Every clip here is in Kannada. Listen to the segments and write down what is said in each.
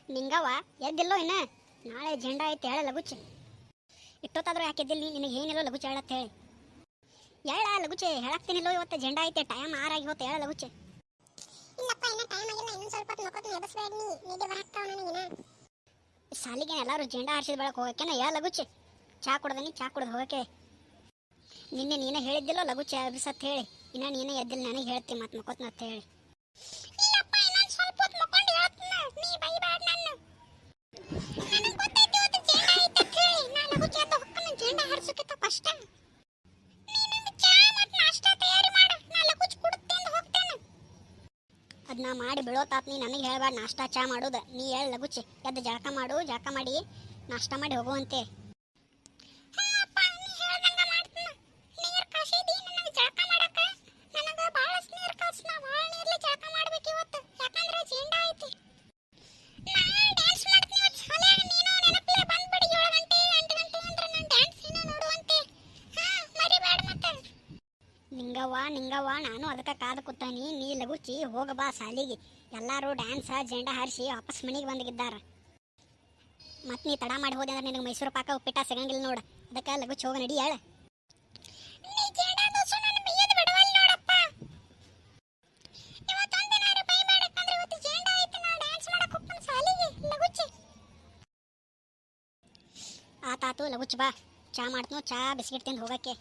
ನಿಂಗವ್ವ ಎದ್ದಿಲ್ಲೋ ಇನ್ನ ನಾಳೆ ಜೆಂಡಾ ಐತೆ ಹೇಳ ಲಗುಚೆ ಇಟ್ಟೊತ್ತಾದ್ರೂ ಯಾಕೆದ್ದಿಲ್ಲ ನಿನಗೆ ಏನಿಲ್ಲೋ ಲಗುಚೆ ಹೇಳತ್ತ ಹೇಳಿ ಹೇಳ ಲಗುಚೆ ಹೇಳಾಕ್ತೀನಿಲ್ಲೋ ಇವತ್ತು ಜೆಂಡಾ ಐತೆ ಟೈಮ್ 6 ಆಗಿ ಹೋತ ಹೇಳ ಲಗುಚೆ ಇಲ್ಲಪ್ಪ ಇನ್ನ ಟೈಮ್ ಆಗಿಲ್ಲ ಇನ್ನೊಂದು ಸ್ವಲ್ಪ ಹೊತ್ತು ಮಕ್ಕಳು ಎಬಸ್ಬೇಡ ನೀ ನಿದ್ದೆ ಬರಕ್ಕಾವ ನನಗಿನ ಸಾಲಿಗೆ ಎಲ್ಲರೂ ಜೆಂಡಾ ಹಾರಿಸಿದ ಬೆಳಕು ಹೋಗಕ್ಕೆ ಹೇಳ ಲಗುಚೆ ಚಾ ಕುಡ್ದನಿ ಚಾ ಕುಡ್ದು ಹೋಗಕ್ಕೆ ನಿನ್ನೆ ನೀನೇ ಹೇಳಿದ್ದಿಲ್ಲೋ ಲಗುಚೆ ಅಭಿಸತ್ ಹೇಳಿ ಇನ್ನ ನೀನೇ ಎದ್ದಿಲ್ಲ ನನಗೆ ಹೇಳ್ತಿ ಮತ್ತೆ ಮಕ್ಕೋತ್ನತ್ತ ಹೇಳಿ ಇಲ್ಲಪ್ಪ ಇನ್ನೊಂದು ಸ್ವಲ್ಪ ಹೊತ್ತು ಮಕ್ಕೊಂಡು ಹೇಳ್ತೀನಿ ನೀ ಬೈಬೇಡ ನನ್ನ ನನಗೆ ಗೊತ್ತೈತಿ ಇವತ್ತು ಜೆಂಡಾ ಐತೆ ಅಂತ ಹೇಳಿ ನಾನು ಲಗುಚೆ ಅಂತ ಹೊಕ್ಕನ ಜೆಂಡಾ ಹಾರಿಸೋಕ್ಕಿಂತ ಫಸ್ಟ್ ನೀ ನಂಗೆ ಚಾ ಮತ್ತು ನಾಷ್ಟಾ ತಯಾರಿ ಮಾಡು ನಾನು ಲಗುಚೆ ಕುಡ್ತೇನೆ ಹೋಗ್ತೇನೆ ಅದನ್ನ ಮಾಡಿ ಬೀಳೋತಾತ್ ನೀ ನನಗೆ ಹೇಳ್ಬೇಡ ನಾಷ್ಟಾ ಚಾ ಮಾಡೋದು ನೀ ಹೇಳ ಲಗುಚೆ ಎದ್ದು ಜಳಕ ಮಾಡು ಜಳಕ ಮಾಡಿ ನಾಷ್ಟಾ ಮಾಡಿ ಹೋಗುವಂತೆ ಅಪ್ಪ ನೀ ಹೇಳ್ದಂಗ ಮಾಡ್ತೀನಿ ನೀರು ಕಾಸಿದಿ ನನಗೆ ಜಳಕ ಮಾಡಕ ನನಗೆ ಭಾಳ ನೀರು ಕಾಸ್ನ ಭಾಳ ನೀರ್ಲಿ ಜಳಕ ಮಾಡ್ಬೇಕು ಇವತ್ತು ಯಾಕಂದ್ರೆ ಜೆಂಡಾ ಐತಿ ನಾನು ಡ್ಯಾನ್ಸ್ ಮಾಡ್ತೀನಿ ಇವತ್ತು ಶಾಲೆಯಾಗ ನೀನು ನೆನಪಲೆ ಬಂದ್ಬಿಡಿ 7 ಗಂಟೆ 8 ಗಂಟೆ ಅಂದ್ರೆ ನಾನು ಡ್ಯಾನ್ಸ್ ನೀನು ನೋಡುವಂತೆ ಮರಿಬೇಡ ಮತ್ತೆ ನಿಂಗವ್ವ ನಾನು ಅದಕ್ಕೆ ಕಾದು ಕೂತಾನಿ ನೀ ಲಗುಚಿ ಹೋಗ ಬಾ ಸಾಲಿಗೆ ಎಲ್ಲರೂ ಡ್ಯಾನ್ಸ್ ಜೆಂಡಾ ಹಾರಿಸಿ ವಾಪಸ್ ಮನೆಗೆ ಬಂದಿದ್ದಾರೆ ಮತ್ತೆ ನೀ ತಡ ಮಾಡಿ ಹೋದೆ ಅಂದ್ರೆ ನಿನಗೆ ಮೈಸೂರು ಪಾಕ ಉಪ್ಪಿಟ್ಟ ಸಿಗಂಗಿಲ್ಲ ನೋಡು ಅದಕ್ಕೆ ಲಗುಚಿ ಹೋಗ ನಡಿ ಹೇಳ ನೀ ಜೆಂಡಾ ದೋಸು ನನ್ನ ಬೈಯದು ಬಿಡವಲ್ಲ ನೋಡಪ್ಪ ಇವತ್ತೊಂದು ನಾನು ಬೈಬೇಡಕ್ಕಂದ್ರೆ ಇವತ್ತು ಜೆಂಡಾ ಐತಿ ನಾನು ಡ್ಯಾನ್ಸ್ ಮಾಡಕ್ಕೆ ಹೋಗ್ತೀನಿ ಸಾಲಿಗೆ ಲಗುಚಿ ಆತಾತು ಲಗುಚಿ ಬಾ ಚಾ ಮಾಡ್ತು ಚಾ ಬಿಸ್ಕಿಟ್ ತಿಂದು ಹೋಗಕ್ಕೆ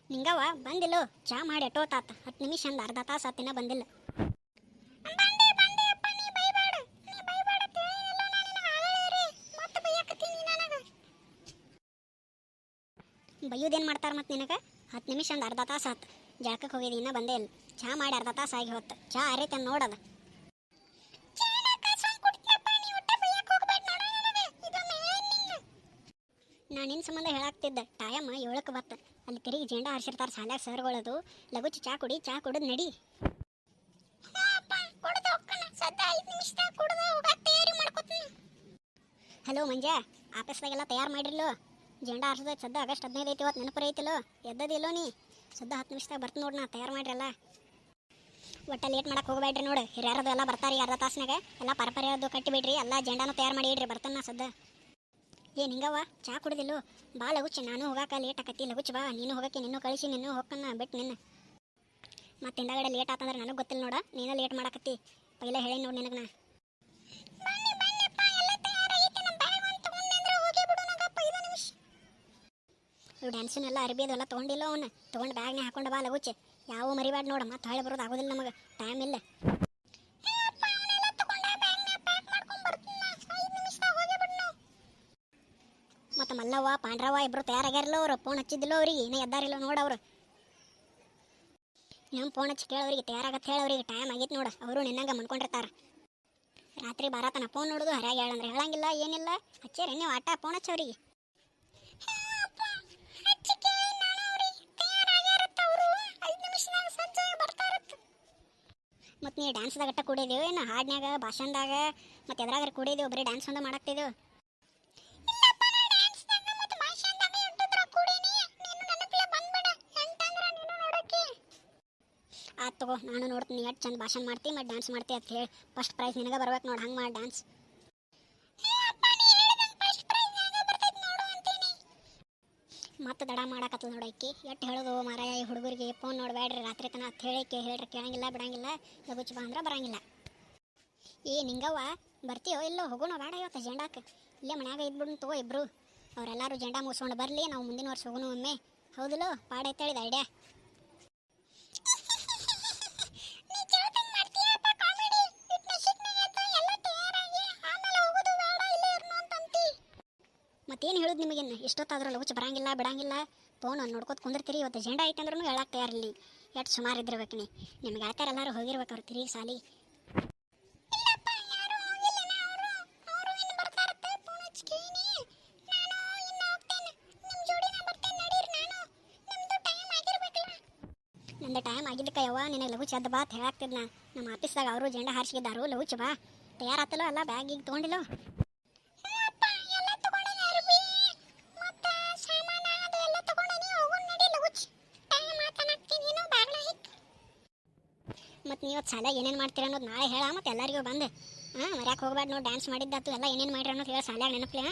ನಿಂಗವ್ವ ಬಂದಿಲ್ಲೋ ಚಾ ಮಾಡಿ ಎಟ್ಟೋತಾತ 10 ನಿಮಿಷ ಅಂದ ಅರ್ಧ ತಾಸು ಹತ್ತಿನ ಬಂದಿಲ್ಲ ಬಂದೆ ಅಪ್ಪ ನೀ ಬೈಬೇಡ ತಿಳಿಯಲ್ಲ ನಾನು ನಿನಗೆ ಆಗಲೇ ಮತ್ತೆ ಬೈಯಕತ್ತೀನಿ ನನಗೆ ಬೈಯೋದೇನು ಮಾಡ್ತಾರೆ ಮತ್ತೆ ನಿನಗೆ 10 ನಿಮಿಷ ಅಂದ ಅರ್ಧ ತಾಸು ಆತು ಜಳಕಕ್ಕೆ ಹೋಗಿದ್ದು ಇನ್ನೂ ಬಂದೇ ಇಲ್ಲ ಚಾ ಮಾಡಿ ಅರ್ಧ ತಾಸು ಆಗಿ ಹೊತ್ತು ಚಾ ಅರೇತ ನೋಡದ ನಾನು ನಿನ್ನ ಸಂಬಂಧ ಹೇಳಾಕ್ತಿದ್ದೆ ಟೈಮ್ 7ಕ್ಕೆ ಬತ್ತ ಅಲ್ಲಿ ತಿರುಗಿ ಜೆಂಡಾ ಹಾರಿಸಿರ್ತಾರೆ ಶಾಲ್ಯಾಗ ಸರ್ಗಳದು ಲಗುಚಿ ಚಾ ಕುಡಿದು ನಡಿ ಹಲೋ ಮಂಜಾ ಆಫೀಸ್ದಾಗೆಲ್ಲ ತಯಾರು ಮಾಡಿರ್ಲು ಜೆಂಡಾ ಹಾರಿಸೋದು ಸದ್ದ ಆಗಸ್ಟ್ 15 ಐತಿ ಇವತ್ತು ನೆನಪು ಐತಿಲ್ಲೋ ಎದ್ದದಿಲ್ಲೋ ನೀ ಸದ್ದ 10 ನಿಮಿಷದಾಗ ಬರ್ತೀನಿ ನೋಡಿ ನಾ ತಯಾರು ಮಾಡಿರಲ್ಲ ಒಟ್ಟ ಲೇಟ್ ಮಾಡಕ್ಕೆ ಹೋಗಬೇಡ್ರಿ ನೋಡಿ ಹಿರಿಯರದು ಎಲ್ಲ ಬರ್ತಾರೆ ಅರ್ಧ ತಾಸ್ನಾಗ ಎಲ್ಲ ಪರಪರಿಯದು ಕಟ್ಟಿಬಿಡ್ರಿ ಎಲ್ಲ ಜೆಂಡಾನು ತಯಾರು ಮಾಡಿ ಇಡ್ರಿ ಬರ್ತಾನೆ ನಾ ಸದ್ದ ನಿಂಗವ್ವ ಚಾ ಕುಡಿದಿಲ್ಲೋ ಬಾ ಲಗುಚಿ ನಾನು ಹೋಗಾಕ ಲೇಟ್ ಆಕತಿ ಲಗುಚಿ ಬಾ ನೀನು ಹೋಗಕ್ಕೆ ನಿನ್ನೂ ಕಳಿಸಿ ನಿನ್ನೂ ಹೋಗ್ಕನ್ನ ಬಿಟ್ಟು ನಿನ್ನ ಮತ್ತೆ ಹಿಂದಗಡೆ ಲೇಟ್ ಆತಂದ್ರೆ ನನಗೆ ಗೊತ್ತಿಲ್ಲ ನೋಡ ನೀನು ಲೇಟ್ ಮಾಡಕತ್ತಿ ಪೈಲ ಹೇಳಿ ನೋಡಿ ನಿನಗೆ ನಾ ಇವು ಡ್ಯಾನ್ಸಿನೆಲ್ಲ ಅರ್ಬಿ ಅದೆಲ್ಲ ತೊಗೊಂಡಿಲ್ಲ ಅವನ್ನ ತೊಗೊಂಡು ಬ್ಯಾಗ್ನೇ ಹಾಕೊಂಡು ಬಾ ಲಗುಚಿ ಯಾವ ಮರಿಬೇಡ ನೋಡು ಮತ್ತೆ ಹೊಳೆ ಬರೋದು ಆಗೋದಿಲ್ಲ ನಮಗೆ ಟೈಮ್ ಇಲ್ಲ ಮತ್ತು ಮಲ್ಲವ್ವ ಪಾಂಡ್ರವ್ವ ಇಬ್ಬರು ತಯಾರಾಗ್ಯಾರಲ್ಲ ಅವರು ಫೋನ್ ಹಚ್ಚಿದ್ದಿಲ್ಲ ಅವ್ರಿಗೆ ಇನ್ನೂ ಎದ್ದಾರಿಲ್ಲ ನೋಡವ್ರು ನಮ್ಮ ಫೋನ್ ಹಚ್ಚಿ ಕೇಳೋರಿಗೆ ತಯಾರಾಗತ್ತೆ ಹೇಳೋರಿಗೆ ಟೈಮ್ ಆಗೈತೆ ನೋಡು ಅವರು ನಿನ್ನಂಗೆ ಮನ್ಕೊಂಡಿರ್ತಾರೆ ರಾತ್ರಿ ಬಾರತನ ಫೋನ್ ನೋಡೋದು ಹರ್ಯಾಗ ಹೇಳಂದ್ರೆ ಹೇಳಂಗಿಲ್ಲ ಏನಿಲ್ಲ ಹಚ್ಚೇರಿ ನೀವು ಆಟ ಫೋನ್ ಹಚ್ಚೋರಿಗೆ ಮತ್ತು ನೀ ಡ್ಯಾನ್ಸ್ದಾಗ ಅಟ್ಟ ಕೂಡಿದೆವು ಏನು ಹಾಡ್ನ್ಯಾಗ ಭಾಷಣದಾಗ ಮತ್ತು ಎದ್ರಾಗ ಕೂಡಿದೆವು ಬರೀ ಡ್ಯಾನ್ಸ್ ಒಂದು ಮಾಡಾಕ್ತಿದ್ದೆವು ಆತು ತಗೋ ನಾನು ನೋಡ್ತೀನಿ ಎಷ್ಟು ಚಂದ ಭಾಷಣ ಮಾಡ್ತಿ ಮತ್ತು ಡ್ಯಾನ್ಸ್ ಮಾಡ್ತಿ ಅಂತ ಹೇಳಿ ಫಸ್ಟ್ ಪ್ರೈಸ್ ನಿನಗೆ ಬರ್ಬೇಕು ನೋಡಿ ಹಂಗೆ ಮಾಡಿ ಡ್ಯಾನ್ಸ್ ಮತ್ತೆ ದಡ ಮಾಡಾಕತ್ತಲ್ಲ ನೋಡಕ್ಕೆ ಎಷ್ಟು ಹೇಳೋದು ಮಾರಾಯ ಈ ಹುಡುಗರಿಗೆ ಫೋನ್ ನೋಡಬೇಡ್ರಿ ರಾತ್ರಿ ತನ ಅಂತ ಹೇಳ್ರಿ ಕೇಳಂಗಿಲ್ಲ ಬಿಡಂಗಿಲ್ಲ ಲಗುಚಿ ಬಾ ಅಂದ್ರೆ ಬರಂಗಿಲ್ಲ ನಿಂಗವ್ವ ಬರ್ತೀಯೋ ಇಲ್ಲೋ ಹೋಗೋಣ ಬೇಡ ಇವತ್ತು ಜೆಂಡಾಕ್ಕೆ ಇಲ್ಲೇ ಮನ್ಯಾಗ ಇದ್ಬಿಡು ತಗೋ ಇಬ್ರು ಅವರೆಲ್ಲರೂ ಜೆಂಡಾ ಮುಗಿಸ್ಕೊಂಡು ಬರಲಿ ನಾವು ಮುಂದಿನ ವರ್ಷ ಹೋಗೋಣ ಒಮ್ಮೆ ಹೌದಿಲ್ಲೋ ಪಾಡ ಐತೆ ಹೇಳಿದ ಐಡಿಯಾ ಮತ್ತೇನು ಹೇಳೋದು ನಿಮಗೇನು ಎಷ್ಟೊತ್ತಾದ್ರೂ ಲಗುಚಿ ಬರಂಗಿಲ್ಲ ಬಿಡಂಗಿಲ್ಲ ಫೋನ್ ನೋಡ್ಕೊತ ಕುಂದಿರ್ತೀರಿ ಇವತ್ತು ಜೆಂಡಾ ಐತೆ ಅಂದ್ರೂ ಹೇಳಕ್ಕೆ ತಯಾರಿಲ್ಲ ಎಷ್ಟು ಸುಮಾರು ಇದ್ದಿರ್ಬೇಕು ನೀ ನಿಮ್ಗೆ ಆಯ್ತಾರ ಎಲ್ಲರೂ ಹೋಗಿರ್ಬೇಕು ಅವ್ರು ತಿರುಗಿ ಸಾಲಿ ನಂದು ಟೈಮ್ ಆಗಿದ್ದಕ್ಕೆ ಯವ್ವ ನಿನಗೆ ಲಗುಚಿ ಅದ್ದು ಬಾ ಅಂತ ಹೇಳಾಕ್ತಿದ್ನ ನಮ್ಮ ಆಫೀಸ್ದಾಗ ಅವರು ಜೆಂಡಾ ಹಾರಿಸಿದ್ದಾರು ಲಗುಚಿ ಬಾ ತಯಾರಾತಲ್ಲೋ ಎಲ್ಲ ಬ್ಯಾಗಿಗೆ ತೊಗೊಂಡಿಲ್ಲೋ ಮತ್ತು ನೀವು ಶಾಲ್ಯಾಗ ಏನೇನು ಮಾಡ್ತೀರ ಅನ್ನೋದು ನಾಳೆ ಹೇಳ ಮತ್ತು ಎಲ್ಲರಿಗೂ ಬಂದು ಮರ್ಯಾಕೆ ಹೋಗ್ಬೇಡ ನೋಡಿ ಡ್ಯಾನ್ಸ್ ಮಾಡಿದ್ದಾತು ಎಲ್ಲ ಏನೇನು ಮಾಡ್ರಿ ಅನ್ನೋದು ಹೇಳಿ ಶಾಲ್ಯಾಗ ನೆನಪಲೆ